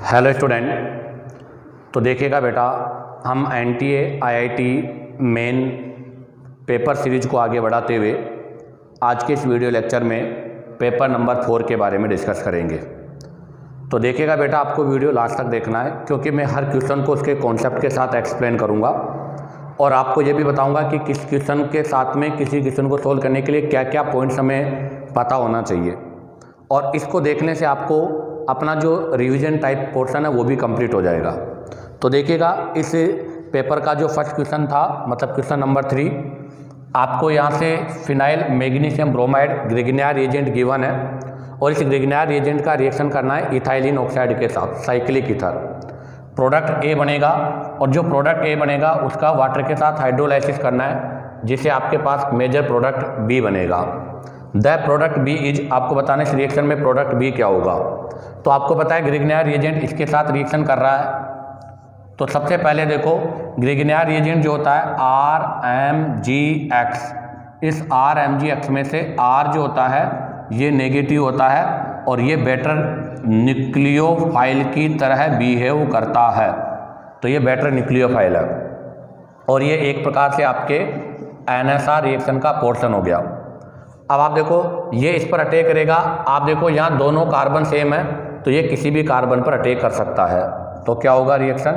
Hello student. तो देखिएगा बेटा, हम NTA IIT main paper series को आगे बढ़ाते हुए आज के इस वीडियो लेक्चर में पेपर नंबर 4 के बारे में डिस्कस करेंगे। तो देखिएगा बेटा, आपको वीडियो लास्ट तक देखना है क्योंकि मैं हर क्वेश्चन को उसके कॉन्सेप्ट के साथ एक्सप्लेन करूँगा और आपको ये भी बताऊँगा कि किस क्वेश्चन के साथ में किसी क्वेश्चन को सोल्व करने के लिए क्या क्या पॉइंट्स हमें पता होना चाहिए, और इसको देखने से आपको अपना जो रिवीजन टाइप पोर्शन है वो भी कंप्लीट हो जाएगा। तो देखिएगा, इस पेपर का जो फर्स्ट क्वेश्चन था, मतलब क्वेश्चन नंबर 3, आपको यहाँ से phenyl magnesium bromide Grignard reagent given है और इस ग्रिग्नायर रिएजेंट का रिएक्शन करना है इथाइलिन ऑक्साइड के साथ, साइक्लिक ईथर। प्रोडक्ट ए बनेगा और जो प्रोडक्ट ए बनेगा उसका वाटर के साथ हाइड्रोलाइसिस करना है, जिससे आपके पास मेजर प्रोडक्ट बी बनेगा। द प्रोडक्ट बी इज, आपको बताना है इस रिएक्शन में प्रोडक्ट बी क्या होगा। तो आपको पता है ग्रिग्नायर रिएजेंट इसके साथ रिएक्शन कर रहा है। तो सबसे पहले देखो, ग्रिग्नायर रिएजेंट जो होता है RMgX, इस RMgX में से R जो होता है ये नेगेटिव होता है और ये बेटर न्यूक्लियोफाइल की तरह बिहेव करता है। तो ये बेटर न्यूक्लियोफाइल है और ये एक प्रकार से आपके NSR रिएक्शन का पोर्शन हो गया। अब आप देखो, ये इस पर अटैक करेगा। आप देखो यहाँ दोनों कार्बन सेम है तो ये किसी भी कार्बन पर अटैक कर सकता है। तो क्या होगा रिएक्शन,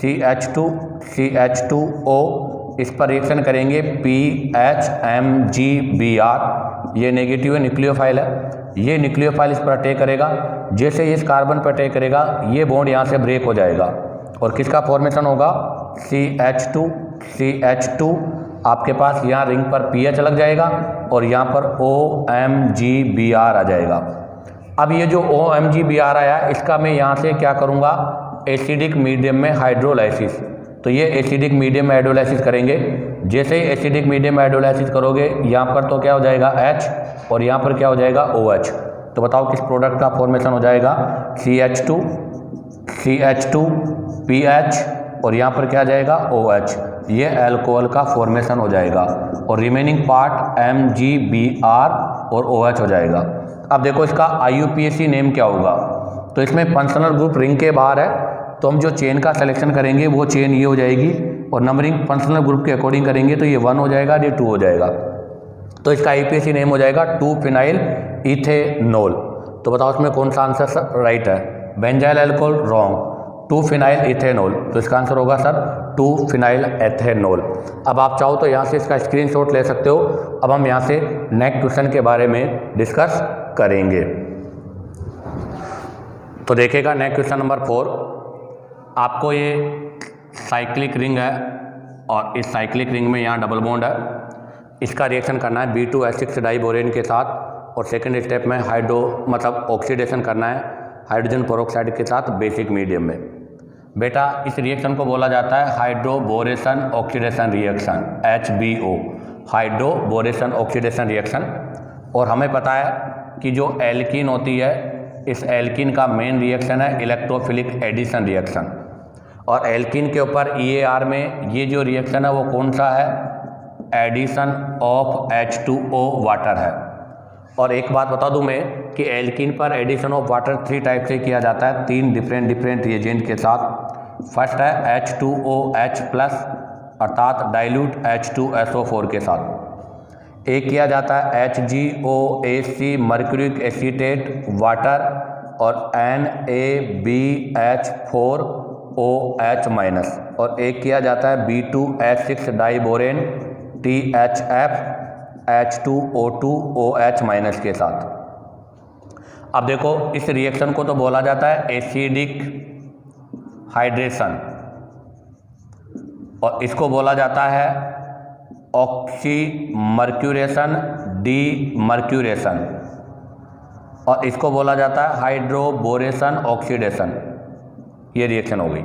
CH2CH2O, इस पर रिएक्शन करेंगे PHMgBr, ये नेगेटिव है, न्यूक्लियोफाइल है। ये न्यूक्लियोफाइल इस पर अटैक करेगा, जैसे इस कार्बन पर अटैक करेगा ये बॉन्ड यहाँ से ब्रेक हो जाएगा और किसका फॉर्मेशन होगा, CH2 आपके पास यहाँ रिंग पर पीएच लग जाएगा और यहाँ पर OMgBr आ जाएगा। अब ये जो OMgBr आया इसका मैं यहाँ से क्या करूँगा, एसिडिक मीडियम में हाइड्रोलाइसिस। तो ये एसिडिक मीडियम में हाइड्रोलाइसिस करेंगे। जैसे ही एसिडिक मीडियम में हाइड्रोलाइसिस करोगे यहाँ पर तो क्या हो जाएगा H और यहाँ पर क्या हो जाएगा OH। तो बताओ किस प्रोडक्ट का फॉर्मेशन हो जाएगा, CH2 PH और यहाँ पर क्या आ जाएगा OH, ये अल्कोहल का फॉर्मेशन हो जाएगा और रिमेनिंग पार्ट MgBr और OH हो जाएगा। अब देखो इसका IUPAC नेम क्या होगा। तो इसमें फंक्शनल ग्रुप रिंग के बाहर है तो हम जो चेन का सिलेक्शन करेंगे वो चेन ये हो जाएगी और नंबरिंग फंक्शनल ग्रुप के अकॉर्डिंग करेंगे तो ये 1 हो जाएगा, ये 2 हो जाएगा। तो इसका IUPAC नेम हो जाएगा 2-फिनाइल इथेनॉल। तो बताओ इसमें कौन सा आंसर राइट है, बेंजाइल अल्कोहल रॉन्ग, 2-फिनाइल इथेनॉल। तो इसका आंसर होगा सर 2-फिनाइल एथेनॉल। अब आप चाहो तो यहाँ से इसका स्क्रीनशॉट ले सकते हो। अब हम यहाँ से नेक्स्ट क्वेश्चन के बारे में डिस्कस करेंगे। तो देखिएगा नेक्स्ट क्वेश्चन नंबर 4, आपको ये साइक्लिक रिंग है और इस साइक्लिक रिंग में यहाँ डबल बॉन्ड है, इसका रिएक्शन करना है B2H6 डाइबोरेन के साथ और सेकेंड स्टेप में ऑक्सीडेशन करना है हाइड्रोजन पेरोक्साइड के साथ बेसिक मीडियम में। बेटा इस रिएक्शन को बोला जाता है hydroboration oxidation reaction, HBO, hydroboration oxidation reaction. और हमें पता है कि जो एल्कीन होती है, इस एल्कीन का मेन रिएक्शन है इलेक्ट्रोफिलिक एडिशन रिएक्शन और एल्कीन के ऊपर EAR में ये जो रिएक्शन है वो कौन सा है, एडिशन ऑफ H2O वाटर है। और एक बात बता दूं मैं कि एल्कीन पर एडिशन ऑफ वाटर 3 टाइप से किया जाता है, 3 डिफरेंट रिएजेंट के साथ। फर्स्ट है H2OH+ अर्थात डाइल्यूट H2SO4 के साथ। एक किया जाता है HgOAc मर्क्यूरिक एसीटेट वाटर और NaBH4OH- और एक किया जाता है B2H6 डाइबोरेन THF H2O2OH- के साथ। अब देखो इस रिएक्शन को तो बोला जाता है एसिडिक हाइड्रेशन और इसको बोला जाता है ऑक्सीमर्क्यूरेशन डीमर्क्यूरेशन और इसको बोला जाता है हाइड्रोबोरेशन ऑक्सीडेशन। ये रिएक्शन हो गई,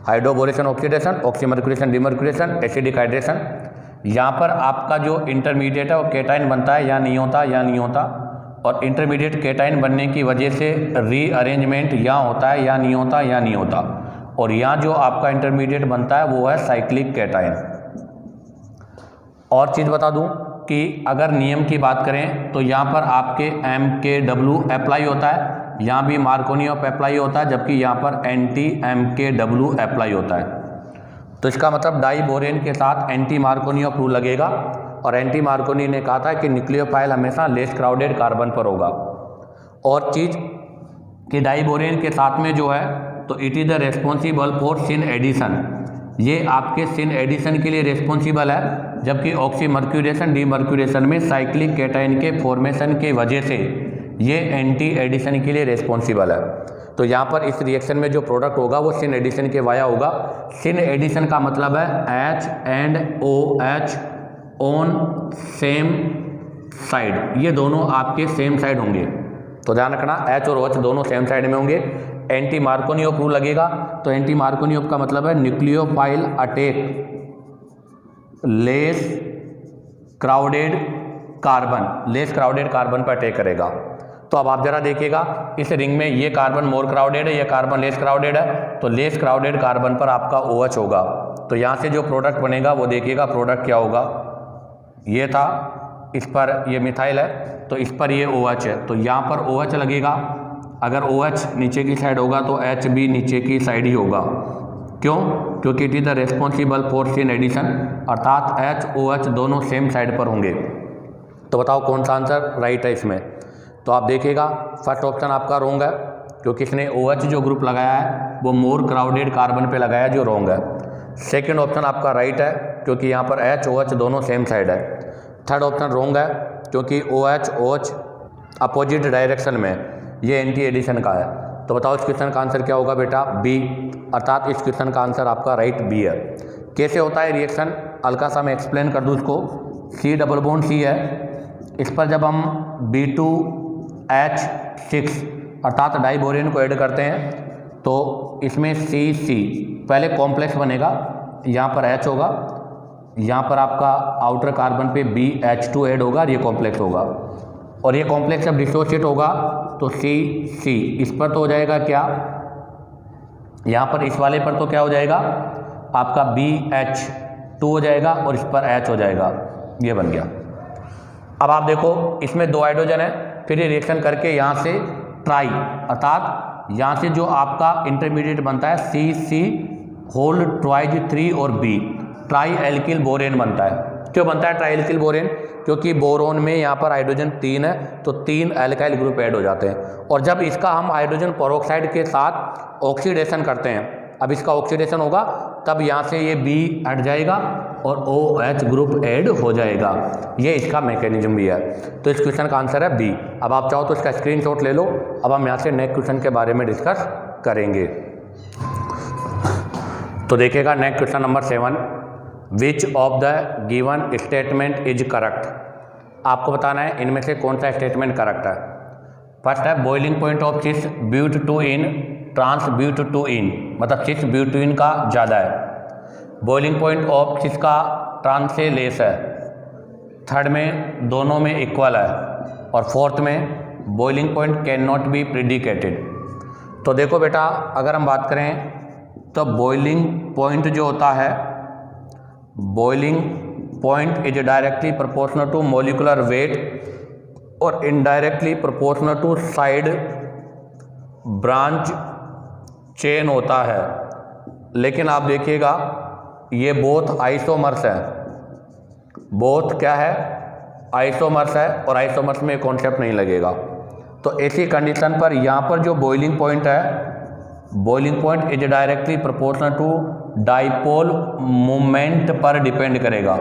hydroboration oxidation, oxymercuration demercuration, acidic hydration. यहाँ पर आपका जो इंटरमीडिएट है वो केटाइन बनता है या नहीं होता, या नहीं होता। और इंटरमीडिएट केटाइन बनने की वजह से रीअरेंजमेंट यहाँ होता है या नहीं होता, या नहीं होता। और यहाँ जो आपका इंटरमीडिएट बनता है वो है साइक्लिक केटाइन। और चीज़ बता दूं कि अगर नियम की बात करें तो यहाँ पर आपके MKW अप्लाई होता है यहाँ भी मार्कोनी ऑफ अप्लाई होता है, जबकि यहाँ पर एंटी MKW अप्लाई होता है। तो इसका मतलब डाई बोरेन के साथ एंटी मार्कोनी ऑफ रूल लगेगा, और एंटी मार्कोनी ने कहा था कि न्यूक्लियोफाइल हमेशा लेस क्राउडेड कार्बन पर होगा। और चीज़ कि डाई बोरेन के साथ में जो है तो it is the responsible for syn addition, ये आपके सिन एडिशन के लिए रेस्पॉन्सिबल है, जबकि ऑक्सीमर्क्यूरेशन डीमर्क्यूरेशन में साइक्लिक कैटायन के फॉर्मेशन के वजह से ये एंटी एडिशन के लिए रेस्पॉन्सिबल है। तो यहाँ पर इस रिएक्शन में जो प्रोडक्ट होगा वो सिन एडिशन के वाया होगा। सिन एडिशन का मतलब है H and OH on same side, ये दोनों आपके सेम साइड होंगे। तो ध्यान रखना H और OH दोनों सेम साइड में होंगे। एंटी मार्कोनियोफ रूल लगेगा, तो एंटी मार्कोनियोफ का मतलब है nucleophile attack less crowded carbon, less crowded carbon पर अटैक करेगा। तो अब आप जरा देखिएगा इस रिंग में ये कार्बन मोर क्राउडेड है, ये कार्बन लेस क्राउडेड है, तो लेस क्राउडेड कार्बन पर आपका OH होगा। तो यहाँ से जो प्रोडक्ट बनेगा वो देखिएगा प्रोडक्ट क्या होगा, ये था, इस पर ये मिथाइल है, तो इस पर ये OH है, तो यहाँ पर OH लगेगा। अगर OH नीचे की साइड होगा तो H भी नीचे की साइड ही होगा। क्यों? क्योंकि it is the responsible for syn addition, अर्थात H OH दोनों सेम साइड पर होंगे। तो बताओ कौन सा आंसर राइट है इसमें। तो आप देखिएगा फर्स्ट ऑप्शन आपका रॉन्ग है, क्योंकि इसने OH जो ग्रुप लगाया है वो मोर क्राउडेड कार्बन पे लगाया, जो रॉन्ग है। सेकंड ऑप्शन आपका राइट है, क्योंकि यहाँ पर H OH दोनों सेम साइड है। थर्ड ऑप्शन रॉन्ग है, क्योंकि OH अपोजिट डायरेक्शन में, ये एंटी एडिशन का है। तो बताओ इस क्वेश्चन का आंसर क्या होगा बेटा, बी, अर्थात इस क्वेश्चन का आंसर आपका राइट बी है। कैसे होता है रिएक्शन, हल्का सा मैं एक्सप्लेन कर दूँ इसको। C डबल बॉन्ड C है, इस पर जब हम B2H6 अर्थात डाई बोरेन को ऐड करते हैं तो इसमें CC पहले कॉम्प्लेक्स बनेगा, यहाँ पर H होगा, यहाँ पर आपका आउटर कार्बन पे BH2 ऐड होगा, ये कॉम्प्लेक्स होगा, और ये कॉम्प्लेक्स जब डिसोसिएट होगा तो CC इस पर तो हो जाएगा क्या, यहाँ पर इस वाले पर तो क्या हो जाएगा आपका BH2 हो जाएगा, और इस पर H हो जाएगा, ये बन गया। अब आप देखो इसमें 2 हाइड्रोजन है, फिर ये रिएक्शन करके यहाँ से ट्राई, अर्थात यहाँ से जो आपका इंटरमीडिएट बनता है CC होल ट्वाइज 3 और B, ट्राई एल्किल बोरेन बनता है। क्यों बनता है ट्राई एल्किल बोरेन, क्योंकि बोरोन में यहाँ पर हाइड्रोजन 3 है, तो 3 एल्काइल ग्रुप ऐड हो जाते हैं, और जब इसका हम हाइड्रोजन पेरोक्साइड के साथ ऑक्सीडेशन करते हैं, अब इसका ऑक्सीडेशन होगा तब यहाँ से ये B हट जाएगा और OH ग्रुप ऐड हो जाएगा, ये इसका मैकेनिज्म भी है। तो इस क्वेश्चन का आंसर है B। अब आप चाहो तो इसका स्क्रीनशॉट ले लो। अब हम यहाँ से नेक्स्ट क्वेश्चन के बारे में डिस्कस करेंगे। तो देखिएगा next question number 7, which of the given statement is correct. आपको बताना है इनमें से कौन सा स्टेटमेंट करेक्ट है। फर्स्ट है boiling point of cis but two ene trans but two ene, मतलब सिस ब्यूटीन का ज़्यादा है। बॉइलिंग पॉइंट ऑफ सिस का ट्रांस से लेस है। थर्ड में दोनों में इक्वल है, और फोर्थ में boiling point can not be predicted. तो देखो बेटा अगर हम बात करें तो बॉइलिंग पॉइंट जो होता है, boiling point is directly proportional to molecular weight और indirectly proportional to side branch chain होता है। लेकिन आप देखिएगा ये बोथ आइसोमर्स है, बोथ क्या है आइसोमर्स है, और आइसोमर्स में कॉन्सेप्ट नहीं लगेगा। तो ऐसी कंडीशन पर यहाँ पर जो बॉइलिंग पॉइंट है, boiling point is directly proportional to dipole moment पर डिपेंड करेगा।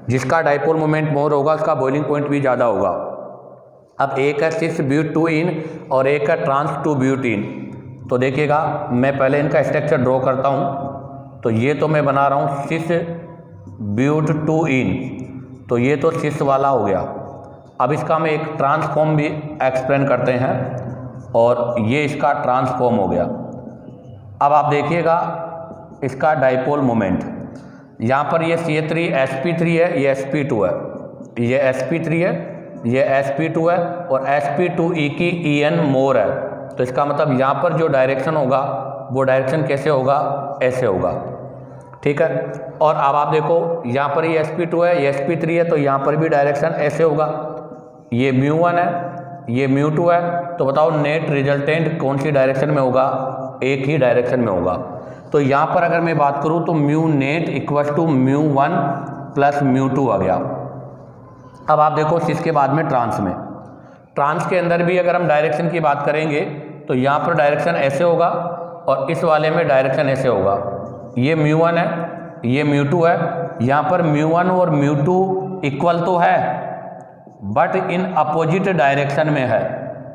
जिसका डाइपोल मोमेंट मोर होगा उसका बॉइलिंग पॉइंट भी ज़्यादा होगा। अब एक है सिस ब्यूट टू इन और एक है ट्रांस टू ब्यूटीन। तो देखिएगा मैं पहले इनका स्ट्रक्चर ड्रॉ करता हूँ। तो ये तो मैं बना रहा हूँ सिस ब्यूट टू इन, तो ये तो सिस वाला हो गया। अब इसका हम एक ट्रांसफॉर्म भी एक्सप्लेन करते हैं, और ये इसका ट्रांसफॉर्म हो गया। अब आप देखिएगा इसका डाइपोल मोमेंट, यहाँ पर ये CH3 sp3 है, ये sp2 है, ये sp3 है, ये sp2 है, और sp2e की En मोर है। तो इसका मतलब यहाँ पर जो डायरेक्शन होगा वो डायरेक्शन कैसे होगा, ऐसे होगा, ठीक है। और अब आप देखो यहाँ पर ये sp2 है, ये sp3 है, तो यहाँ पर भी डायरेक्शन ऐसे होगा। ये μ1 है, ये μ2 है, तो बताओ नेट रिजल्टेंट कौन सी डायरेक्शन में होगा, एक ही डायरेक्शन में होगा। तो यहाँ पर अगर मैं बात करूँ तो mu net equal to μ1 plus μ2 आ गया। अब आप देखो इसके बाद में ट्रांस के अंदर भी अगर हम डायरेक्शन की बात करेंगे तो यहाँ पर डायरेक्शन ऐसे होगा और इस वाले में डायरेक्शन ऐसे होगा। ये μ1 है, ये μ2 है, यहाँ पर μ1 और μ2 इक्वल तो है बट इन अपोजिट डायरेक्शन में है,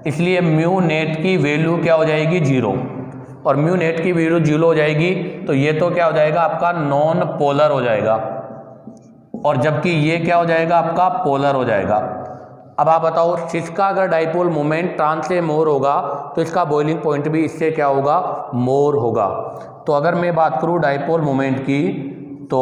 इसलिए म्यू नेट की वैल्यू क्या हो जाएगी 0, और म्यू नेट की वैल्यू 0 हो जाएगी तो ये तो क्या हो जाएगा आपका नॉन पोलर हो जाएगा, और जबकि ये क्या हो जाएगा आपका पोलर हो जाएगा। अब आप बताओ इसका अगर डाइपोल मोमेंट ट्रांस से मोर होगा तो इसका बॉइलिंग पॉइंट भी इससे क्या होगा, मोर होगा। तो अगर मैं बात करूं डाइपोल मोमेंट की तो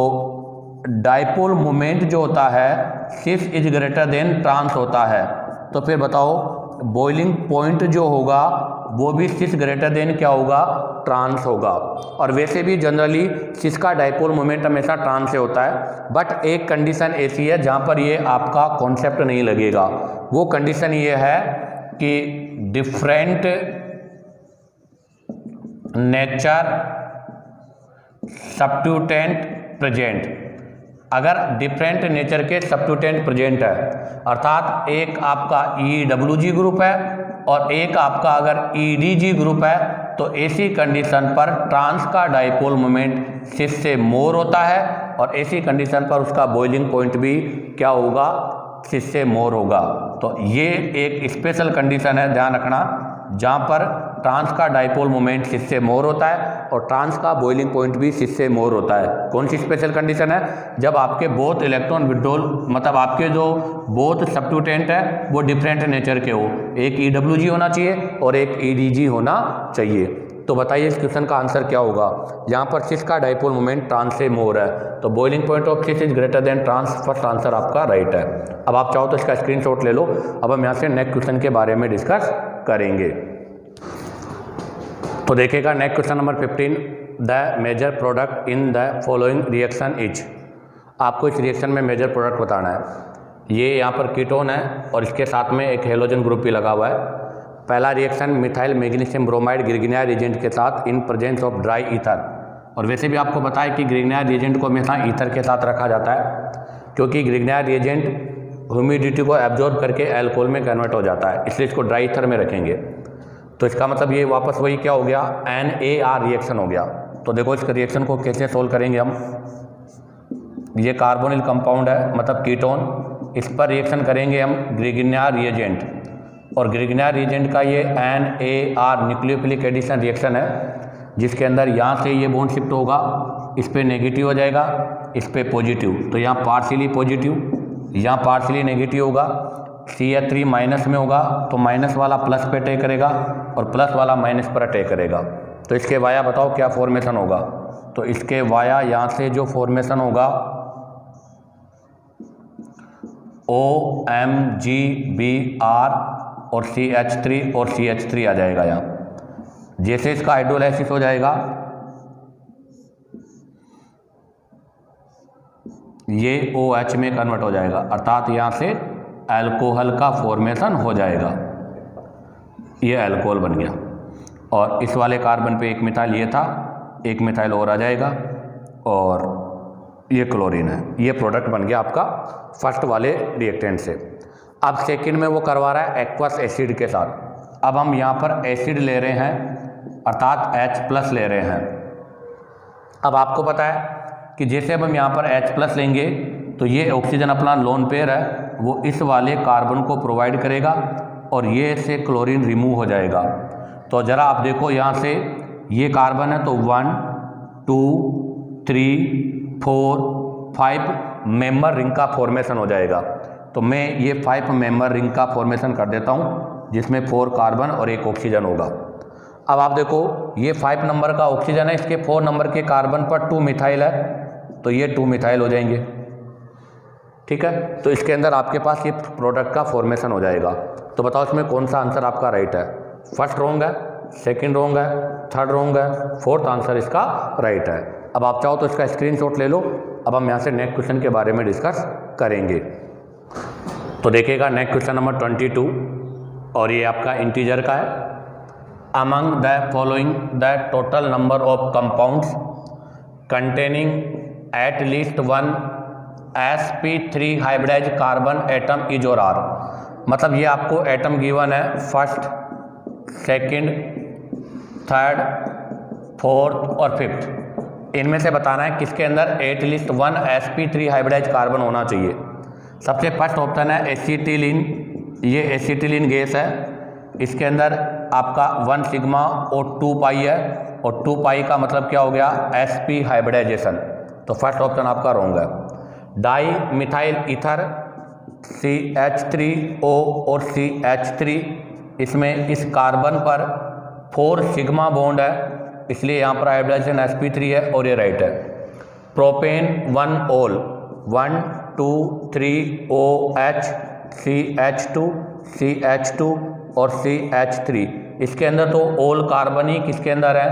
डाइपोल मोमेंट जो होता है सिस इज ग्रेटर देन ट्रांस होता है, तो फिर बताओ बॉइलिंग पॉइंट जो होगा वो भी सिस ग्रेटर देन क्या होगा, ट्रांस होगा। और वैसे भी जनरली सिस का डाइपोल मोमेंट हमेशा ट्रांस से होता है, बट एक कंडीशन ऐसी है जहाँ पर ये आपका कॉन्सेप्ट नहीं लगेगा। वो कंडीशन ये है कि डिफरेंट नेचर सब्स्टिट्यूटेंट प्रेजेंट, अगर डिफरेंट नेचर के सब्स्टिट्यूटेंट प्रेजेंट है, अर्थात एक आपका EWG ग्रुप है और एक आपका अगर EDG ग्रुप है, तो ऐसी कंडीशन पर ट्रांस का डाइपोल मोमेंट सिस से मोर होता है और ऐसी कंडीशन पर उसका बॉइलिंग पॉइंट भी क्या होगा, सिस से मोर होगा। तो ये एक स्पेशल कंडीशन है, ध्यान रखना, जहाँ पर ट्रांस का डाइपोल मोमेंट सिस से मोर होता है और ट्रांस का बॉइलिंग पॉइंट भी सिस से मोर होता है। कौन सी स्पेशल कंडीशन है, जब आपके बोथ इलेक्ट्रॉन विड्रॉल मतलब आपके जो बोथ सब्स्टिट्यूटेंट है वो डिफरेंट नेचर के हो, एक EWG होना चाहिए और एक EDG होना चाहिए। तो बताइए इस क्वेश्चन का आंसर क्या होगा। यहाँ पर सिस का डाइपोल मोमेंट ट्रांस से मोर है, तो boiling point of cis is greater than trans, first answer आपका राइट है। अब आप चाहो तो इसका स्क्रीनशॉट ले लो। अब हम यहाँ से नेक्स्ट क्वेश्चन के बारे में डिस्कस करेंगे। तो देखिएगा next question number 15, the major product in the following reaction is, आपको इस रिएक्शन में मेजर प्रोडक्ट बताना है। ये यहाँ पर कीटोन है और इसके साथ में एक हेलोजन ग्रुप भी लगा हुआ है। पहला reaction methyl magnesium bromide Grignard agent के साथ in presence of dry ether, और वैसे भी आपको बताया कि ग्रिग्नायर एजेंट को हमेशा ईथर के साथ रखा जाता है क्योंकि ग्रिग्नायर एजेंट ह्यूमिडिटी को एब्जॉर्ब करके अल्कोहल में कन्वर्ट हो जाता है, इसलिए इसको ड्राई ईथर में रखेंगे। तो इसका मतलब ये वापस वही क्या हो गया, NaR रिएक्शन हो गया। तो देखो इस रिएक्शन को कैसे सोल्व करेंगे हम। ये कार्बोनिल कंपाउंड है मतलब कीटोन, इस पर रिएक्शन करेंगे हम ग्रिग्नायर रिएजेंट, और ग्रिग्नायर रिएजेंट का ये NaR न्यूक्लियोफिलिक एडिशन रिएक्शन है जिसके अंदर यहाँ से ये बॉन्ड शिफ्ट होगा, इस पे नेगेटिव हो जाएगा, इस पे पॉजिटिव, तो यहाँ पार्शियली पॉजिटिव, यहाँ पार्शियली नेगेटिव होगा, CH3 माइनस में होगा तो माइनस वाला प्लस पे अटैक करेगा और प्लस वाला माइनस पर अटैक करेगा। तो इसके वाया बताओ क्या फॉर्मेशन होगा। तो इसके वाया यहाँ से जो फॉर्मेशन होगा OMGBr और CH3 और CH3 आ जाएगा। यहाँ जैसे इसका हाइड्रोलाइसिस हो जाएगा ये OH में कन्वर्ट हो जाएगा, अर्थात यहाँ से अल्कोहल का फॉर्मेशन हो जाएगा, ये अल्कोहल बन गया। और इस वाले कार्बन पे एक मिथाइल ये था, एक मिथाइल और आ जाएगा और ये क्लोरीन है। ये प्रोडक्ट बन गया आपका फर्स्ट वाले रिएक्टेंट से। अब सेकंड में वो करवा रहा है एक्वस एसिड के साथ। अब हम यहाँ पर एसिड ले रहे हैं अर्थात H+ ले रहे हैं। अब आपको पता है कि जैसे अब हम यहाँ पर H+ लेंगे तो ये ऑक्सीजन अपना लोन पेयर है, वो इस वाले कार्बन को प्रोवाइड करेगा और ये से क्लोरीन रिमूव हो जाएगा। तो ज़रा आप देखो यहाँ से ये कार्बन है तो 1 2 3 4 5 मेंबर रिंग का फॉर्मेशन हो जाएगा। तो मैं ये 5 मेंबर रिंग का फॉर्मेशन कर देता हूँ जिसमें 4 कार्बन और 1 ऑक्सीजन होगा। अब आप देखो ये 5 नंबर का ऑक्सीजन है, इसके 4 नंबर के कार्बन पर 2 मिथाइल है तो ये 2 मिथाइल हो जाएंगे, ठीक है। तो इसके अंदर आपके पास ये प्रोडक्ट का फॉर्मेशन हो जाएगा। तो बताओ इसमें कौन सा आंसर आपका राइट है। फर्स्ट रॉन्ग है, सेकंड रॉन्ग है, थर्ड रॉन्ग है, फोर्थ आंसर इसका राइट है। अब आप चाहो तो इसका स्क्रीनशॉट ले लो। अब हम यहाँ से नेक्स्ट क्वेश्चन के बारे में डिस्कस करेंगे। तो देखिएगा नेक्स्ट क्वेश्चन नंबर 22, और ये आपका इंटीजर का है। Among the following the total number of compounds containing at least one sp3 hybridize carbon atom is और आर। मतलब ये आपको एटम गिवन है फर्स्ट, सेकंड, थर्ड, फोर्थ और फिफ्थ। इनमें से बताना है किसके अंदर at least one sp3 hybridize carbon होना चाहिए। सबसे फर्स्ट ऑप्शन है एसिटिलीन। ये एसिटिलीन गैस है, इसके अंदर आपका 1 सिग्मा और 2 पाई है, और 2 पाई का मतलब क्या हो गया sp हाइब्रिडाइजेशन। तो फर्स्ट ऑप्शन आपका रॉन्ग है। डाई मिथाइल ईथर CH3O और CH3, इसमें इस कार्बन पर 4 सिग्मा बॉन्ड है, इसलिए यहाँ पर हाइब्रिडाइजेशन sp3 है और ये राइट है। प्रोपेन 1 ओल 1 2 3 OH CH2 CH2 और CH3, इसके अंदर तो ओल कार्बन ही किसके अंदर है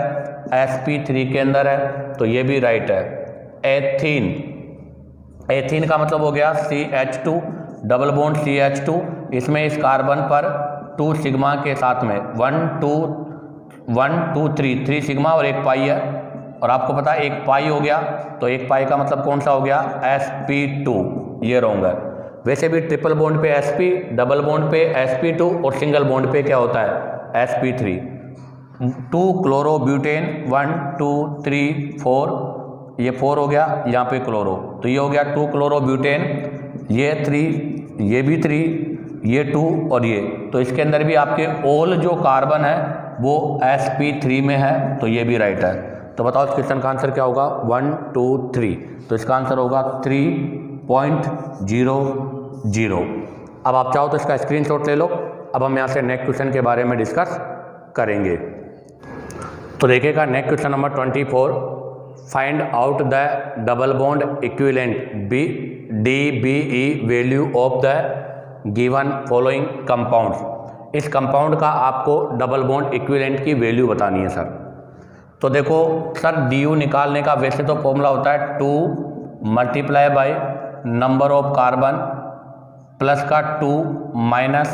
sp3 के अंदर है, तो ये भी राइट है। एथीन, एथीन का मतलब हो गया CH2 डबल बॉन्ड CH2, इसमें इस कार्बन पर 2 सिग्मा के साथ में 1 2 3 सिग्मा और 1 पाई है, और आपको पता है 1 पाई हो गया, तो 1 पाई का मतलब कौन सा हो गया sp2, ये रॉन्ग है। वैसे भी ट्रिपल बॉन्ड पे sp, डबल बॉन्ड पे sp2 और सिंगल बॉन्ड पे क्या होता है sp3। 2 क्लोरोब्यूटेन 1 2 3 4, ये 4 हो गया, यहाँ पे क्लोरो, तो ये हो गया 2 क्लोरोब्यूटेन, ये 3, ये भी 3, ये 2 और ये, तो इसके अंदर भी आपके ओल जो कार्बन है वो sp3 में है, तो ये भी राइट है। तो बताओ इस क्वेश्चन का आंसर क्या होगा 1 2 3, तो इसका आंसर होगा 3.00। अब आप चाहो तो इसका स्क्रीनशॉट ले लो। अब हम यहाँ से नेक्स्ट क्वेश्चन के बारे में डिस्कस करेंगे। तो देखिएगा next question number 24, find out the double bond equivalent DBE value of the given following compounds. इस कंपाउंड का आपको डबल बॉन्ड इक्विवेलेंट की वैल्यू बतानी है सर। तो देखो सर DU निकालने का वैसे तो फॉर्मूला होता है 2 multiply by number of carbon plus का 2 minus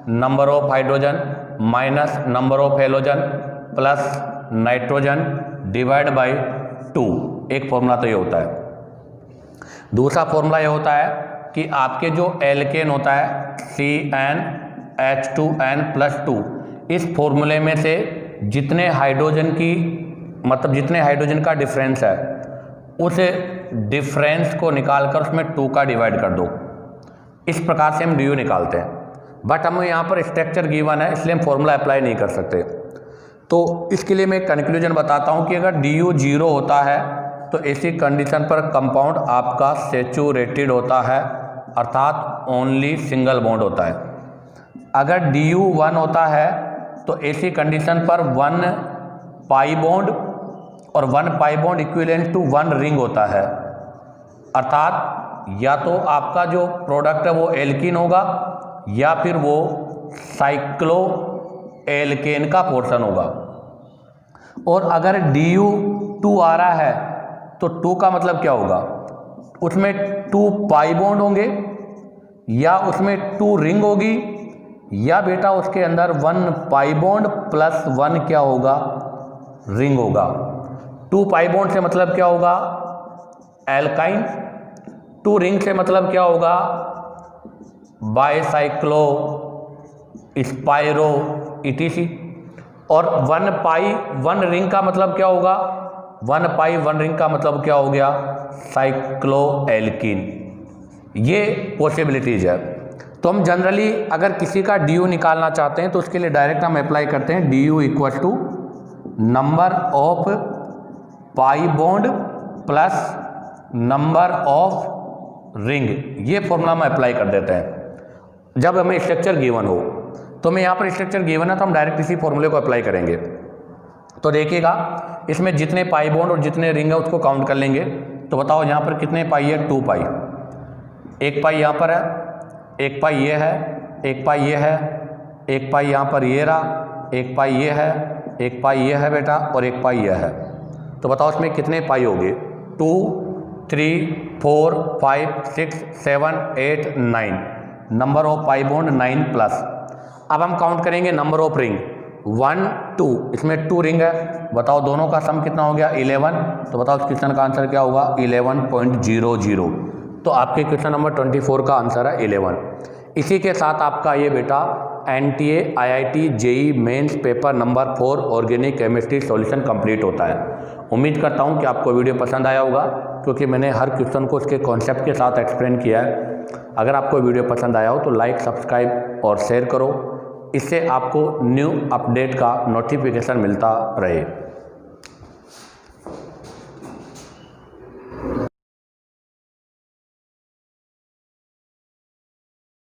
number of hydrogen minus number of halogen plus nitrogen divide by 2। एक फॉर्मूला तो ये होता है। दूसरा फॉर्मूला ये होता है कि आपके जो एल्केन होता है CnH2n+2, इस फॉर्मूले में से जितने हाइड्रोजन की जितने हाइड्रोजन का डिफरेंस है उस डिफरेंस को निकालकर उसमें 2 का डिवाइड कर दो। इस प्रकार से हम DU निकालते हैं, बट हमें यहाँ पर स्ट्रक्चर गिवन है इसलिए हम फॉर्मूला अप्लाई नहीं कर सकते। तो इसके लिए मैं कंक्लूजन बताता हूँ कि अगर DU 0 होता है तो ऐसी कंडीशन पर कंपाउंड आपका सैचुरेटेड होता है, अर्थात ओनली सिंगल बॉन्ड होता है। अगर DU 1 होता है तो ऐसी कंडीशन पर 1 पाई बॉन्ड और 1 pi bond equivalent to 1 ring होता है, अर्थात या तो आपका जो प्रोडक्ट है वो एल्कीन होगा या फिर वो साइक्लो एल्केन का पोर्शन होगा। और अगर DU 2 आ रहा है तो 2 का मतलब क्या होगा, उसमें 2 पाई बॉन्ड होंगे या उसमें 2 रिंग होगी, या बेटा उसके अंदर 1 पाई बॉन्ड प्लस 1 क्या होगा रिंग होगा। 2 पाई बॉन्ड से मतलब क्या होगा एल्काइन, 2 रिंग से मतलब क्या होगा बाइसाइक्लो स्पाइरो ETC, और 1 पाई 1 रिंग का मतलब क्या होगा 1 पाई 1 रिंग का मतलब क्या हो गया साइक्लो एल्कीन। ये पॉसिबिलिटीज है। तो हम जनरली अगर किसी का DU निकालना चाहते हैं तो उसके लिए डायरेक्ट हम अप्लाई करते हैं DU equal to number of pi bond plus number of ring, ये फॉर्मूला हम अप्लाई कर देते हैं जब हमें स्ट्रक्चर गिवन हो। तो मैं यहाँ पर स्ट्रक्चर गिवन है तो हम डायरेक्ट इसी फॉर्मूले को अप्लाई करेंगे। तो देखिएगा इसमें जितने पाई बॉन्ड और जितने रिंग है उसको काउंट कर लेंगे। तो बताओ यहाँ पर कितने पाई है 2 पाई, 1 पाई यहाँ पर है, 1 पाई ये है, 1 पाई ये है, 1 पाई यहाँ पर ये रहा, 1 पाई ये है, 1 पाई ये है बेटा, और 1 पाई ये है। तो बताओ इसमें कितने पाई होंगे 2 3 4 5 6 7 8 9, number of pi bond 9 plus. अब हम काउंट करेंगे नंबर ऑफ रिंग 1 2, इसमें 2 रिंग है, बताओ दोनों का सम कितना हो गया 11। तो बताओ इस क्वेश्चन का आंसर क्या होगा 11.00। तो आपके क्वेश्चन नंबर 24 का आंसर है 11। इसी के साथ आपका ये बेटा NTA IIT JEE mains paper number 4 organic chemistry solution complete होता है। उम्मीद करता हूँ कि आपको वीडियो पसंद आया होगा, क्योंकि मैंने हर क्वेश्चन को उसके कॉन्सेप्ट के साथ एक्सप्लेन किया है। अगर आपको वीडियो पसंद आया हो तो लाइक, सब्सक्राइब और शेयर करो, इससे आपको न्यू अपडेट का नोटिफिकेशन मिलता रहे।